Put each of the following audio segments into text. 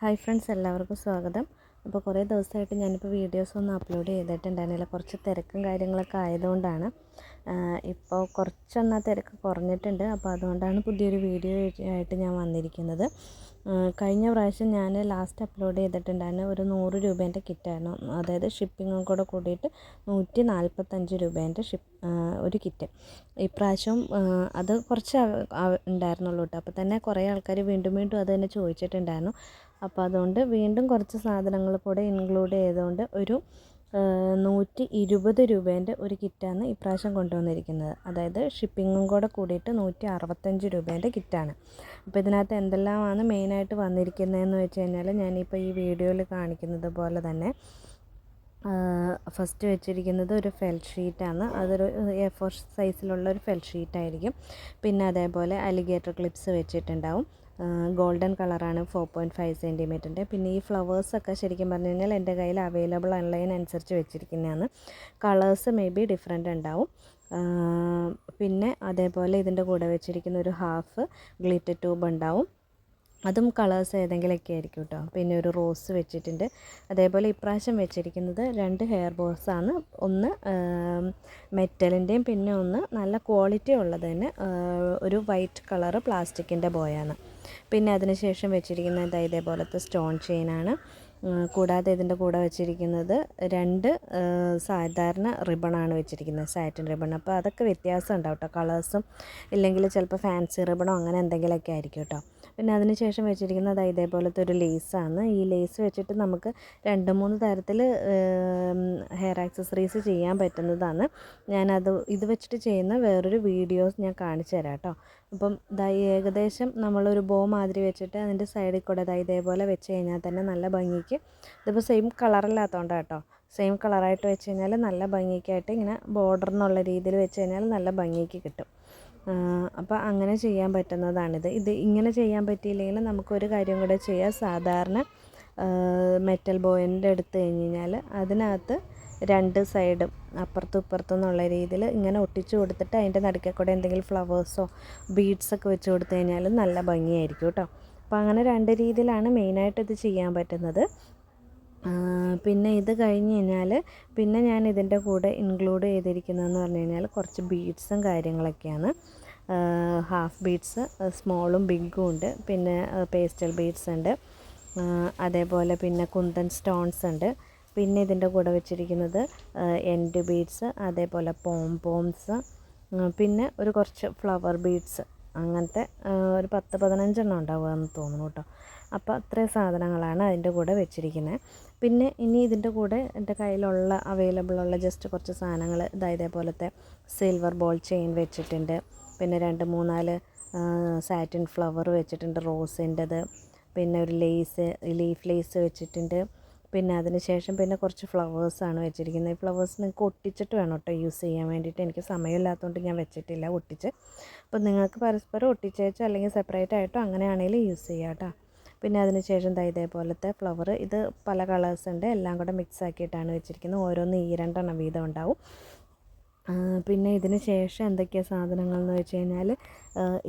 Hi friends, എല്ലാവർക്കും സ്വാഗതം. അപ്പോൾ കുറേ ദിവസമായിട്ട് ഞാനിപ്പോൾ വീഡിയോസൊന്നും അപ്ലോഡ് ചെയ്തിട്ടുണ്ടായിരുന്നില്ല. കുറച്ച് തിരക്കും കാര്യങ്ങളൊക്കെ ആയതുകൊണ്ടാണ്. ഇപ്പോൾ കുറച്ചൊന്ന് തിരക്ക് കുറഞ്ഞിട്ടുണ്ട്. അപ്പോൾ അതുകൊണ്ടാണ് പുതിയൊരു വീഡിയോ ആയിട്ട് ഞാൻ വന്നിരിക്കുന്നത്. കഴിഞ്ഞ പ്രാവശ്യം ഞാൻ ലാസ്റ്റ് അപ്ലോഡ് ചെയ്തിട്ടുണ്ടായിരുന്നു ഒരു 100 രൂപേൻ്റെ കിറ്റായിരുന്നു. അതായത് ഷിപ്പിങ്ങും കൂടെ കൂടിയിട്ട് 145 രൂപേൻ്റെ ഒരു കിറ്റ്. ഇപ്രാവശ്യം അത് കുറച്ച് ഉണ്ടായിരുന്നുള്ളൂ കേട്ടോ. അപ്പോൾ തന്നെ കുറേ ആൾക്കാർ വീണ്ടും വീണ്ടും അത് തന്നെ ചോദിച്ചിട്ടുണ്ടായിരുന്നു. അപ്പോൾ അതുകൊണ്ട് വീണ്ടും കുറച്ച് സാധനങ്ങൾ കൂടെ ഇൻക്ലൂഡ് ചെയ്തുകൊണ്ട് ഒരു 120 രൂപേൻ്റെ ഒരു കിറ്റാണ് ഇപ്രാവശ്യം കൊണ്ടുവന്നിരിക്കുന്നത്. അതായത് ഷിപ്പിങ്ങും കൂടെ കൂടിയിട്ട് 165 രൂപേൻ്റെ കിറ്റാണ്. അപ്പോൾ ഇതിനകത്ത് എന്തെല്ലാമാണ് മെയിനായിട്ട് വന്നിരിക്കുന്നതെന്ന് വെച്ച് കഴിഞ്ഞാൽ ഞാനിപ്പോൾ ഈ വീഡിയോയിൽ കാണിക്കുന്നത് പോലെ തന്നെ ഫസ്റ്റ് വെച്ചിരിക്കുന്നത് ഒരു ഫെൽറ്റ് ഷീറ്റാണ്. അതൊരു A4 സൈസിലുള്ള ഒരു ഫെൽറ്റ് ഷീറ്റായിരിക്കും. പിന്നെ അതേപോലെ അലിഗേറ്റർ ക്ലിപ്സ് വെച്ചിട്ടുണ്ടാവും. ഗോൾഡൻ കളറാണ്, 4.5 സെൻറ്റിമീറ്ററിൻ്റെ. പിന്നെ ഈ ഫ്ലവേഴ്സൊക്കെ ശരിക്കും പറഞ്ഞു കഴിഞ്ഞാൽ എൻ്റെ കയ്യിൽ അവൈലബിൾ ഓൺലൈൻ അനുസരിച്ച് വെച്ചിരിക്കുന്നതാണ്. കളേഴ്സ് മേ ബി ഡിഫറെൻ്റ് ഉണ്ടാവും. പിന്നെ അതേപോലെ ഇതിൻ്റെ കൂടെ വെച്ചിരിക്കുന്ന ഒരു ഹാഫ് ഗ്ലിറ്റർ ട്യൂബ് ഉണ്ടാവും. അതും കളേഴ്സ് ഏതെങ്കിലുമൊക്കെ ആയിരിക്കും കേട്ടോ. പിന്നെ ഒരു റോസ് വെച്ചിട്ടുണ്ട്. അതേപോലെ ഇപ്രാവശ്യം വെച്ചിരിക്കുന്നത് 2 ഹെയർ ബോസാണ്. ഒന്ന് മെറ്റലിൻ്റെയും പിന്നെ ഒന്ന് നല്ല ക്വാളിറ്റി ഉള്ളത് തന്നെ ഒരു വൈറ്റ് കളറ് പ്ലാസ്റ്റിക്കിൻ്റെ ബോയാണ്. പിന്നെ അതിന് ശേഷം വെച്ചിരിക്കുന്നത് ഇതേപോലത്തെ സ്റ്റോൺ ചെയിനാണ്. കൂടാതെ ഇതിൻ്റെ കൂടെ വെച്ചിരിക്കുന്നത് 2 സാധാരണ റിബണാണ് വെച്ചിരിക്കുന്നത്, സാറ്റിൻ റിബൺ. അപ്പോൾ അതൊക്കെ വ്യത്യാസം ഉണ്ടാവും കേട്ടോ. കളേഴ്സും ഇല്ലെങ്കിൽ ചിലപ്പോൾ ഫാൻസി റിബണോ അങ്ങനെ എന്തെങ്കിലുമൊക്കെ ആയിരിക്കും കേട്ടോ. പിന്നെ അതിന് ശേഷം വെച്ചിരിക്കുന്നത് ഇതേപോലത്തെ ഒരു ലേസാണ്. ഈ ലേസ് വെച്ചിട്ട് നമുക്ക് 2-3 തരത്തിൽ ഹെയർ ആക്സസറീസ് ചെയ്യാൻ പറ്റുന്നതാണ്. ഇത് വെച്ചിട്ട് ചെയ്യുന്ന വേറൊരു വീഡിയോസ് ഞാൻ കാണിച്ചു തരാം കേട്ടോ. അപ്പം ഏകദേശം നമ്മളൊരു ബോ മാതിരി വെച്ചിട്ട് അതിൻ്റെ സൈഡിൽ കൂടെ ഇതേപോലെ വെച്ച് കഴിഞ്ഞാൽ തന്നെ നല്ല ഭംഗിക്ക്, ഇതിപ്പോൾ സെയിം കളറില്ലാത്തതുകൊണ്ടാണ് കേട്ടോ. സെയിം കളറായിട്ട് വെച്ച് കഴിഞ്ഞാൽ നല്ല ഭംഗിക്കായിട്ട് ഇങ്ങനെ ബോർഡർ എന്നുള്ള രീതിയിൽ വെച്ച് കഴിഞ്ഞാൽ നല്ല ഭംഗിക്ക് കിട്ടും. അപ്പോൾ അങ്ങനെ ചെയ്യാൻ പറ്റുന്നതാണിത്. ഇങ്ങനെ ചെയ്യാൻ പറ്റിയില്ലെങ്കിൽ നമുക്കൊരു കാര്യം കൂടെ ചെയ്യാം. സാധാരണ മെറ്റൽ ബോയിൻ്റെ എടുത്ത് കഴിഞ്ഞ് കഴിഞ്ഞാൽ അതിനകത്ത് 2 സൈഡും അപ്പുറത്തും ഇപ്പുറത്തും എന്നുള്ള രീതിയിൽ ഇങ്ങനെ ഒട്ടിച്ചു കൊടുത്തിട്ട് അതിൻ്റെ നടുക്കെ കൂടെ എന്തെങ്കിലും ഫ്ലവേഴ്സോ ബീഡ്സൊക്കെ വെച്ച് കൊടുത്തു കഴിഞ്ഞാൽ നല്ല ഭംഗിയായിരിക്കും കേട്ടോ. അപ്പോൾ അങ്ങനെ 2 രീതിയിലാണ് മെയിനായിട്ട് ഇത് ചെയ്യാൻ പറ്റുന്നത്. പിന്നെ ഇത് കഴിഞ്ഞ് കഴിഞ്ഞാൽ പിന്നെ ഞാൻ ഇതിൻ്റെ കൂടെ ഇൻക്ലൂഡ് ചെയ്തിരിക്കുന്നതെന്ന് പറഞ്ഞു കഴിഞ്ഞാൽ കുറച്ച് ബീഡ്സും കാര്യങ്ങളൊക്കെയാണ്. ഹാഫ് ബീഡ്സ് സ്മോളും ബിഗും ഉണ്ട്. പിന്നെ പേസ്റ്റൽ ബീഡ്സ് ഉണ്ട്. അതേപോലെ പിന്നെ കുന്തൻ സ്റ്റോൺസ് ഉണ്ട്. പിന്നെ ഇതിൻ്റെ കൂടെ വെച്ചിരിക്കുന്നത് എൻഡ് ബീഡ്സ്, അതേപോലെ പോംസ്, പിന്നെ ഒരു കുറച്ച് ഫ്ലവർ ബീഡ്സ്, അങ്ങനത്തെ ഒരു 10-15 എണ്ണം ഉണ്ടാവുകയെന്ന് തോന്നുന്നു കേട്ടോ. അപ്പോൾ അത്രയും സാധനങ്ങളാണ് അതിൻ്റെ കൂടെ വെച്ചിരിക്കുന്നത്. പിന്നെ ഇനി ഇതിൻ്റെ കൂടെ എൻ്റെ കയ്യിലുള്ള അവൈലബിളുള്ള ജസ്റ്റ് കുറച്ച് സാധനങ്ങൾ ഇതേപോലത്തെ സിൽവർ ബോൾ ചെയിൻ വെച്ചിട്ടുണ്ട്. പിന്നെ 2-3-4 സാറ്റിൻ ഫ്ലവർ വെച്ചിട്ടുണ്ട്, റോസിൻ്റെത്. പിന്നെ ഒരു ലീഫ് ലേസ് വെച്ചിട്ടുണ്ട്. പിന്നെ അതിന് ശേഷം പിന്നെ കുറച്ച് ഫ്ലവേഴ്സാണ് വെച്ചിരിക്കുന്നത്. ഈ ഫ്ലവേഴ്സ് നിങ്ങൾക്ക് ഒട്ടിച്ചിട്ട് വേണം കേട്ടോ യൂസ് ചെയ്യാൻ വേണ്ടിയിട്ട്. എനിക്ക് സമയമില്ലാത്തതുകൊണ്ട് ഞാൻ വെച്ചിട്ടില്ല ഒട്ടിച്ച്. അപ്പോൾ നിങ്ങൾക്ക് പരസ്പരം ഒട്ടിച്ച് വെച്ചോ അല്ലെങ്കിൽ സെപ്പറേറ്റ് ആയിട്ടോ അങ്ങനെയാണെങ്കിലും യൂസ് ചെയ്യാം കേട്ടോ. പിന്നെ അതിന് ശേഷം ഇതേപോലത്തെ ഫ്ലവർ, ഇത് പല കളേഴ്സ് ഉണ്ട്, എല്ലാം കൂടെ മിക്സ് ആക്കിയിട്ടാണ് വെച്ചിരിക്കുന്നത്. ഓരോന്ന് 2 എണ്ണം വീതം ഉണ്ടാവും. പിന്നെ ഇതിന് ശേഷം എന്തൊക്കെയാണ് സാധനങ്ങൾ എന്ന് വെച്ച് കഴിഞ്ഞാൽ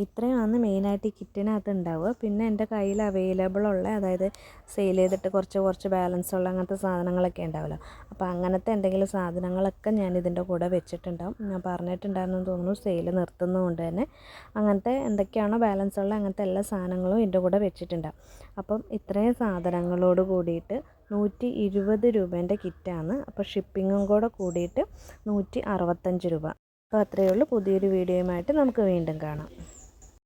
ഇത്രയാണ് മെയിനായിട്ട് ഈ കിറ്റിനകത്ത് ഉണ്ടാവുക. പിന്നെ എൻ്റെ കയ്യിൽ അവൈലബിളുള്ള, അതായത് സെയിൽ ചെയ്തിട്ട് കുറച്ച് ബാലൻസ് ഉള്ള അങ്ങനത്തെ സാധനങ്ങളൊക്കെ ഉണ്ടാവുമല്ലോ. അപ്പോൾ അങ്ങനത്തെ എന്തെങ്കിലും സാധനങ്ങളൊക്കെ ഞാൻ ഇതിൻ്റെ കൂടെ വെച്ചിട്ടുണ്ടാവും. ഞാൻ പറഞ്ഞിട്ടുണ്ടായിരുന്നു തോന്നുന്നു, സെയിൽ നിർത്തുന്നതുകൊണ്ട് തന്നെ അങ്ങനത്തെ എന്തൊക്കെയാണോ ബാലൻസ് ഉള്ള അങ്ങനത്തെ എല്ലാ സാധനങ്ങളും ഇതിൻ്റെ കൂടെ വെച്ചിട്ടുണ്ടാവും. അപ്പം ഇത്രയും സാധനങ്ങളോട് കൂടിയിട്ട് 120 രൂപേൻ്റെ കിറ്റാണ്. അപ്പോൾ ഷിപ്പിങ്ങും കൂടെ കൂടിയിട്ട് 165 രൂപ. അപ്പോൾ അത്രയേ ഉള്ളൂ. പുതിയൊരു വീഡിയോയുമായിട്ട് നമുക്ക് വീണ്ടും കാണാം.